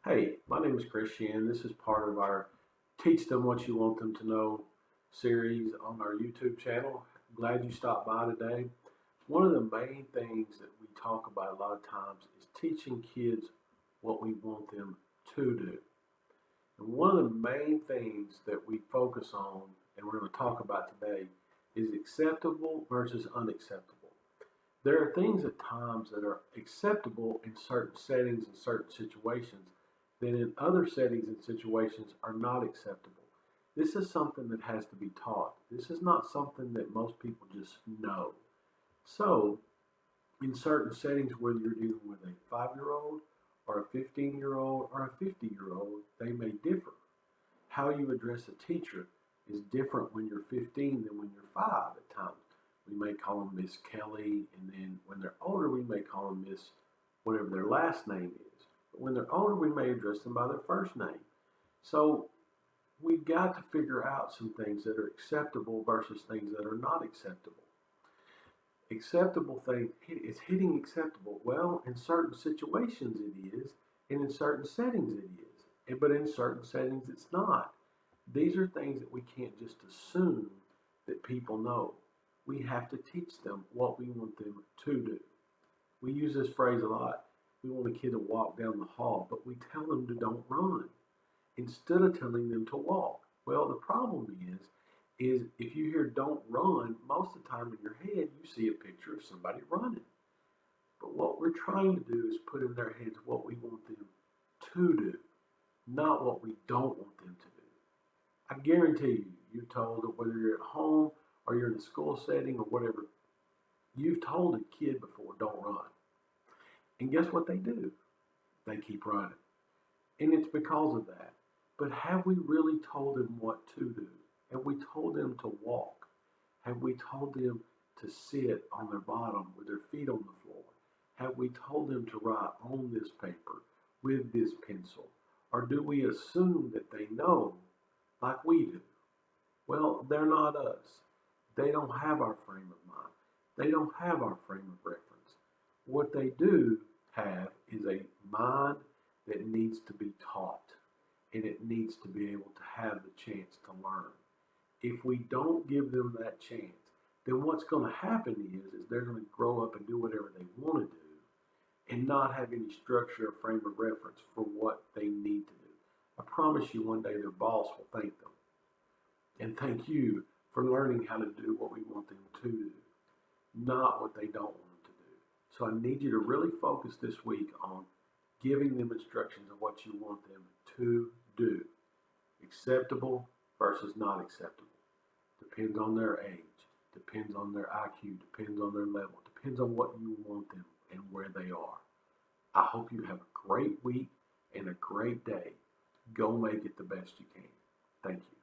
Hey, my name is Kris. This is part of our Teach Them What You Want Them to Know series on our YouTube channel. Glad you stopped by today. One of the main things that we talk about a lot of times is teaching kids what we want them to do. And one of the main things that we focus on, and we're going to talk about today, is acceptable versus unacceptable. There are things at times that are acceptable in certain settings and certain situations that in other settings and situations are not acceptable. This is something that has to be taught. This is not something that most people just know. So, in certain settings, whether you're dealing with a 5-year-old or a 15-year-old or a 50-year-old, they may differ. How you address a teacher is different when you're 15 than when you're 5 at times. We may call them Miss Kelly, and then when they're older, we may call them Miss whatever their last name is. But when they're older, we may address them by their first name. So we've got to figure out some things that are acceptable versus things that are not acceptable. Acceptable thing is hitting acceptable. Well, in certain situations it is, and in certain settings it is. But in certain settings it's not. These are things that we can't just assume that people know. We have to teach them what we want them to do. We use this phrase a lot. We want a kid to walk down the hall, but we tell them to don't run instead of telling them to walk. Well, the problem is if you hear don't run, most of the time in your head you see a picture of somebody running. But what we're trying to do is put in their heads what we want them to do, not what we don't want them to do. I guarantee you, you've told that whether you're at home or you're in a school setting or whatever, you've told a kid before, don't run. And guess what they do? They keep running. And it's because of that. But have we really told them what to do? Have we told them to walk? Have we told them to sit on their bottom with their feet on the floor? Have we told them to write on this paper with this pencil? Or do we assume that they know like we do? Well, they're not us. They don't have our frame of mind. They don't have our frame of reference. What they do have is a mind that needs to be taught, and it needs to be able to have the chance to learn. If we don't give them that chance, then what's going to happen is they're going to grow up and do whatever they want to do and not have any structure or frame of reference for what they need to do. I promise you one day their boss will thank them and thank you for learning how to do what we want them to do, not what they don't want them to do. So I need you to really focus this week on giving them instructions of what you want them to do. Acceptable versus not acceptable. Depends on their age, depends on their IQ, depends on their level, depends on what you want them and where they are. I hope you have a great week and a great day. Go make it the best you can. Thank you.